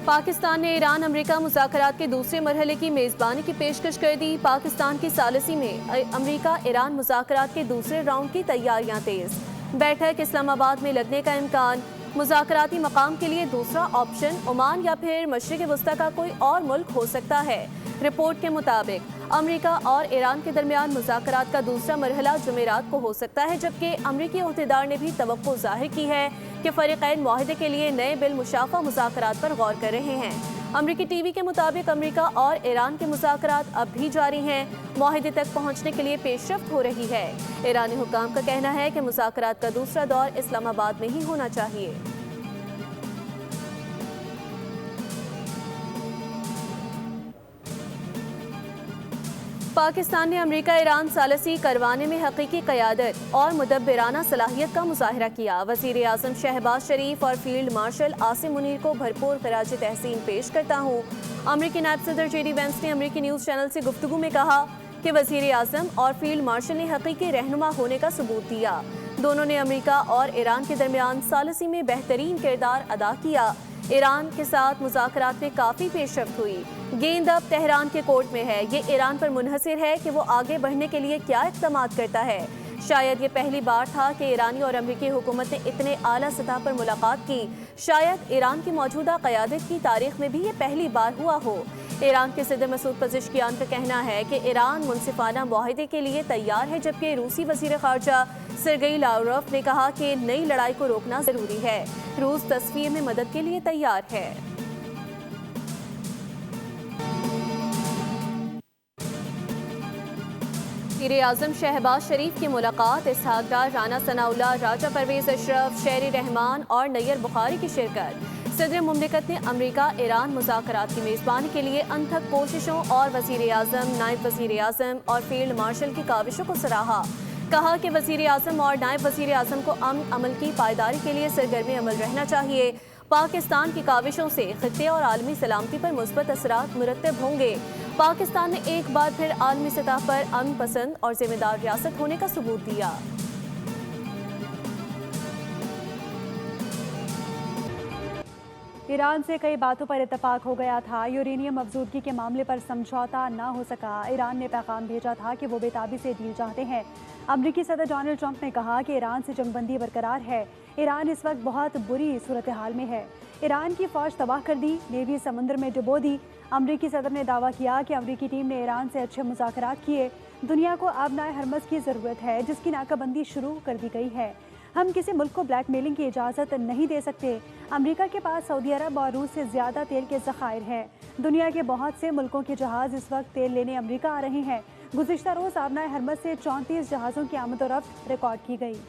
پاکستان نے ایران امریکہ مذاکرات کے دوسرے مرحلے کی میزبانی کی پیشکش کر دی۔ پاکستان کی ثالثی میں امریکہ ایران مذاکرات کے دوسرے راؤنڈ کی تیاریاں تیز۔ بیٹھک اسلام آباد میں لگنے کا امکان۔ مذاکراتی مقام کے لیے دوسرا آپشن عمان یا پھر مشرق وسطیٰ کا کوئی اور ملک ہو سکتا ہے۔ رپورٹ کے مطابق امریکہ اور ایران کے درمیان مذاکرات کا دوسرا مرحلہ جمعرات کو ہو سکتا ہے، جبکہ امریکی عہدیدار نے بھی توقع ظاہر کی ہے کہ فریقین معاہدے کے لیے نئے بالمشافہ مذاکرات پر غور کر رہے ہیں۔ امریکی ٹی وی کے مطابق امریکہ اور ایران کے مذاکرات اب بھی جاری ہیں، معاہدے تک پہنچنے کے لیے پیش رفت ہو رہی ہے۔ ایرانی حکام کا کہنا ہے کہ مذاکرات کا دوسرا دور اسلام آباد میں ہی ہونا چاہیے۔ پاکستان نے امریکہ ایران ثالثی کروانے میں حقیقی قیادت اور مدبرانہ صلاحیت کا مظاہرہ کیا۔ وزیر اعظم شہباز شریف اور فیلڈ مارشل عاصم منیر کو بھرپور خراج تحسین پیش کرتا ہوں۔ امریکی نائب صدر جے ڈی وینس نے امریکی نیوز چینل سے گفتگو میں کہا کہ وزیر اعظم اور فیلڈ مارشل نے حقیقی رہنما ہونے کا ثبوت دیا۔ دونوں نے امریکہ اور ایران کے درمیان ثالثی میں بہترین کردار ادا کیا۔ ایران کے ساتھ مذاکرات میں کافی پیش رفت ہوئی۔ گیند اب تہران کے کورٹ میں ہے۔ یہ ایران پر منحصر ہے کہ وہ آگے بڑھنے کے لیے کیا اقدامات کرتا ہے۔ شاید یہ پہلی بار تھا کہ ایرانی اور امریکی حکومت نے اتنے اعلیٰ سطح پر ملاقات کی۔ شاید ایران کی موجودہ قیادت کی تاریخ میں بھی یہ پہلی بار ہوا ہو۔ ایران کے صدر مسعود پزشکیان کا کہنا ہے کہ ایران منصفانہ معاہدے کے لیے تیار ہے، جبکہ روسی وزیر خارجہ سرگئی لاوروف نے کہا کہ نئی لڑائی کو روکنا ضروری ہے۔ روس تصفیے میں مدد کے لیے تیار ہے۔ وزیر اعظم شہباز شریف کی ملاقات، اسحاق ڈار، رانا ثناء اللہ، راجہ پرویز اشرف، شہری رحمان اور نیر بخاری کی شرکت۔ صدر مملکت نے امریکہ ایران مذاکرات کی میزبانی کے لیے انتھک کوششوں اور وزیر اعظم، نائب وزیر اعظم اور فیلڈ مارشل کی کاوشوں کو سراہا۔ کہا کہ وزیر اعظم اور نائب وزیر اعظم کو امن عمل کی پائیداری کے لیے سرگرم عمل رہنا چاہیے۔ پاکستان کی کاوشوں سے خطے اور عالمی سلامتی پر مثبت اثرات مرتب ہوں گے۔ پاکستان نے ایک بار پھر عالمی سطح پر امن پسند اور ذمہ دار ریاست ہونے کا ثبوت دیا۔ ایران سے کئی باتوں پر اتفاق ہو گیا تھا، یورینیم افزودگی کے معاملے پر سمجھوتہ نہ ہو سکا۔ ایران نے پیغام بھیجا تھا کہ وہ بے تابی سے ڈیل چاہتے ہیں۔ امریکی صدر ڈونلڈ ٹرمپ نے کہا کہ ایران سے جنگ بندی برقرار ہے۔ ایران اس وقت بہت بری صورتحال میں ہے۔ ایران کی فوج تباہ کر دی، نیوی سمندر میں ڈبو دی۔ امریکی صدر نے دعویٰ کیا کہ امریکی ٹیم نے ایران سے اچھے مذاکرات کیے۔ دنیا کو آبنائے ہرمز کی ضرورت ہے، جس کی ناکہ بندی شروع کر دی گئی ہے۔ ہم کسی ملک کو بلیک میلنگ کی اجازت نہیں دے سکتے۔ امریکہ کے پاس سعودی عرب اور روس سے زیادہ تیل کے ذخائر ہیں۔ دنیا کے بہت سے ملکوں کے جہاز اس وقت تیل لینے امریکہ آ رہے ہیں۔ گزشتہ روز آبنائے ہرمز سے 34 جہازوں کی آمد و رفت ریکارڈ کی گئی۔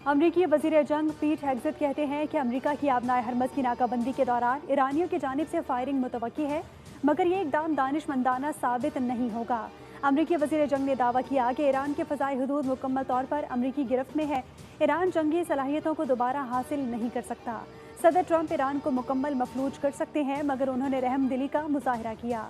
امریکی وزیر جنگ پیٹ ہیگزٹ کہتے ہیں کہ امریکہ کی آبنائے ہرمز کی ناکہ بندی کے دوران ایرانیوں کی جانب سے فائرنگ متوقع ہے، مگر یہ اقدام دانش مندانہ ثابت نہیں ہوگا۔ امریکی وزیر جنگ نے دعویٰ کیا کہ ایران کے فضائی حدود مکمل طور پر امریکی گرفت میں ہے۔ ایران جنگی صلاحیتوں کو دوبارہ حاصل نہیں کر سکتا۔ صدر ٹرمپ ایران کو مکمل مفلوج کر سکتے ہیں، مگر انہوں نے رحم دلی کا مظاہرہ کیا۔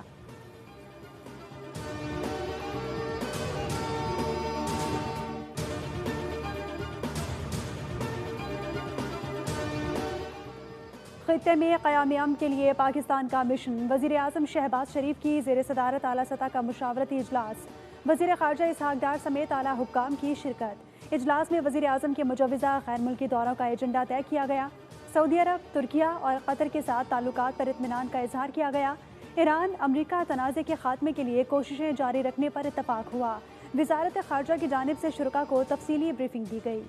خطے میں قیام امن کے لیے پاکستان کا مشن، وزیر اعظم شہباز شریف کی زیر صدارت اعلیٰ سطح کا مشاورتی اجلاس، وزیر خارجہ اسحاق ڈار سمیت اعلیٰ حکام کی شرکت۔ اجلاس میں وزیر اعظم کے مجوزہ غیر ملکی دوروں کا ایجنڈا طے کیا گیا۔ سعودی عرب، ترکیہ اور قطر کے ساتھ تعلقات پر اطمینان کا اظہار کیا گیا۔ ایران امریکہ تنازع کے خاتمے کے لیے کوششیں جاری رکھنے پر اتفاق ہوا۔ وزارت خارجہ کی جانب سے شرکاء کو تفصیلی بریفنگ دی گئی۔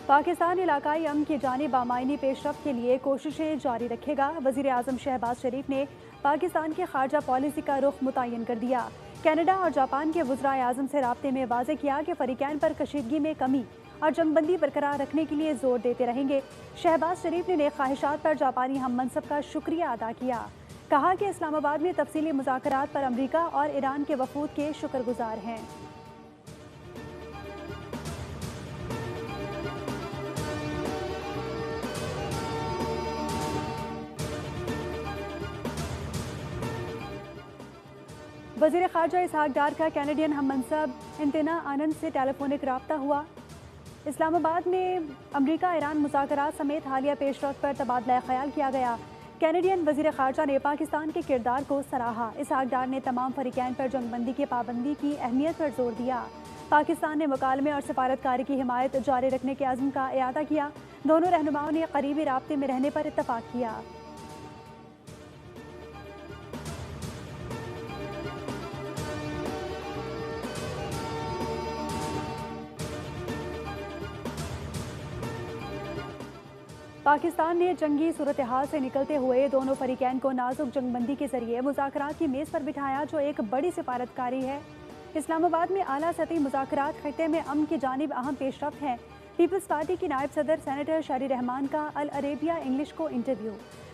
پاکستان علاقائی امن کی جانب بامعنی پیش رفت کے لیے کوششیں جاری رکھے گا۔ وزیر اعظم شہباز شریف نے پاکستان کی خارجہ پالیسی کا رخ متعین کر دیا۔ کینیڈا اور جاپان کے وزرائے اعظم سے رابطے میں واضح کیا کہ فریقین پر کشیدگی میں کمی اور جنگ بندی برقرار رکھنے کے لیے زور دیتے رہیں گے۔ شہباز شریف نے نیک خواہشات پر جاپانی ہم منصب کا شکریہ ادا کیا۔ کہا کہ اسلام آباد میں تفصیلی مذاکرات پر امریکہ اور ایران کے وفود کے شکر گزار ہیں۔ وزیر خارجہ اسحاق ڈار کا کینیڈین ہم منصب انتنا آنند سے ٹیلی فونک رابطہ ہوا۔ اسلام آباد میں امریکہ ایران مذاکرات سمیت حالیہ پیش رفت پر تبادلہ خیال کیا گیا۔ کینیڈین وزیر خارجہ نے پاکستان کے کردار کو سراہا۔ اسحاق ڈار نے تمام فریقین پر جنگ بندی کی پابندی کی اہمیت پر زور دیا۔ پاکستان نے مکالمے اور سفارتکاری کی حمایت جاری رکھنے کے عزم کا اعادہ کیا۔ دونوں رہنماؤں نے قریبی رابطے میں رہنے پر اتفاق کیا۔ پاکستان نے جنگی صورتحال سے نکلتے ہوئے دونوں فریقین کو نازک جنگ بندی کے ذریعے مذاکرات کی میز پر بٹھایا، جو ایک بڑی سفارتکاری ہے۔ اسلام آباد میں اعلیٰ سطحی مذاکرات خطے میں امن کی جانب اہم پیش رفت ہیں۔ پیپلز پارٹی کی نائب صدر سینیٹر شہری رحمان کا العربیہ انگلش کو انٹرویو،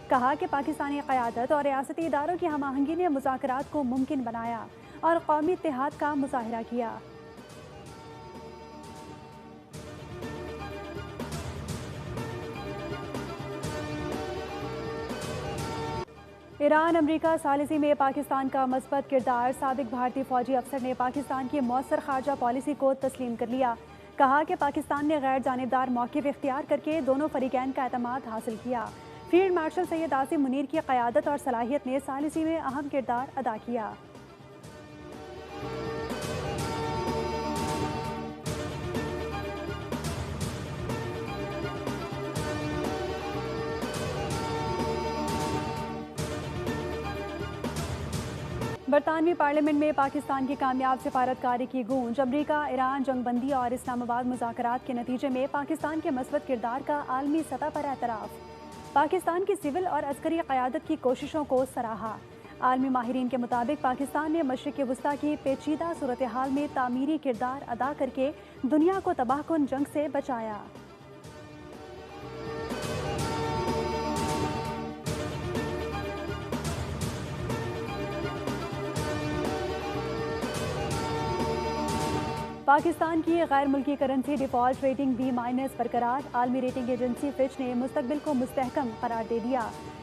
کہا کہ پاکستانی قیادت اور ریاستی اداروں کی ہم آہنگی نے مذاکرات کو ممکن بنایا اور قومی اتحاد کا مظاہرہ کیا۔ ایران امریکہ ثالثی میں پاکستان کا مثبت کردار، سابق بھارتی فوجی افسر نے پاکستان کی مؤثر خارجہ پالیسی کو تسلیم کر لیا، کہا کہ پاکستان نے غیر جانبدار موقف اختیار کر کے دونوں فریقین کا اعتماد حاصل کیا۔ فیلڈ مارشل سید عاصم منیر کی قیادت اور صلاحیت نے ثالثی میں اہم کردار ادا کیا۔ برطانوی پارلیمنٹ میں پاکستان کی کامیاب سفارتکاری کی گونج، امریکہ ایران جنگ بندی اور اسلام آباد مذاکرات کے نتیجے میں پاکستان کے مثبت کردار کا عالمی سطح پر اعتراف، پاکستان کی سول اور عسکری قیادت کی کوششوں کو سراہا۔ عالمی ماہرین کے مطابق پاکستان نے مشرق وسطیٰ کی پیچیدہ صورتحال میں تعمیری کردار ادا کر کے دنیا کو تباہ کن جنگ سے بچایا۔ پاکستان کی غیر ملکی کرنسی ڈیفالٹ ریٹنگ B- برقرار، عالمی ریٹنگ ایجنسی فچ نے مستقبل کو مستحکم قرار دے دیا،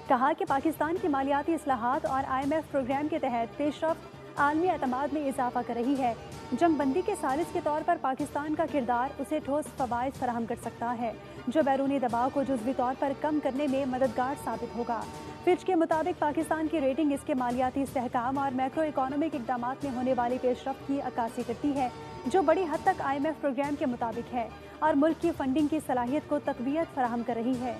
کہا کہ پاکستان کی مالیاتی اصلاحات اور IMF پروگرام کے تحت پیش رفت عالمی اعتماد میں اضافہ کر رہی ہے۔ جنگ بندی کے ثالث کے طور پر پاکستان کا کردار اسے ٹھوس فوائد فراہم کر سکتا ہے، جو بیرونی دباؤ کو جزوی طور پر کم کرنے میں مددگار ثابت ہوگا۔ فچ کے مطابق پاکستان کی ریٹنگ اس کے مالیاتی استحکام اور میکرو اکنامک اقدامات میں ہونے والی پیش رفت کی عکاسی کرتی ہے، جو بڑی حد تک IMF پروگرام کے مطابق ہے اور ملک کی فنڈنگ کی صلاحیت کو تقویت فراہم کر رہی ہے۔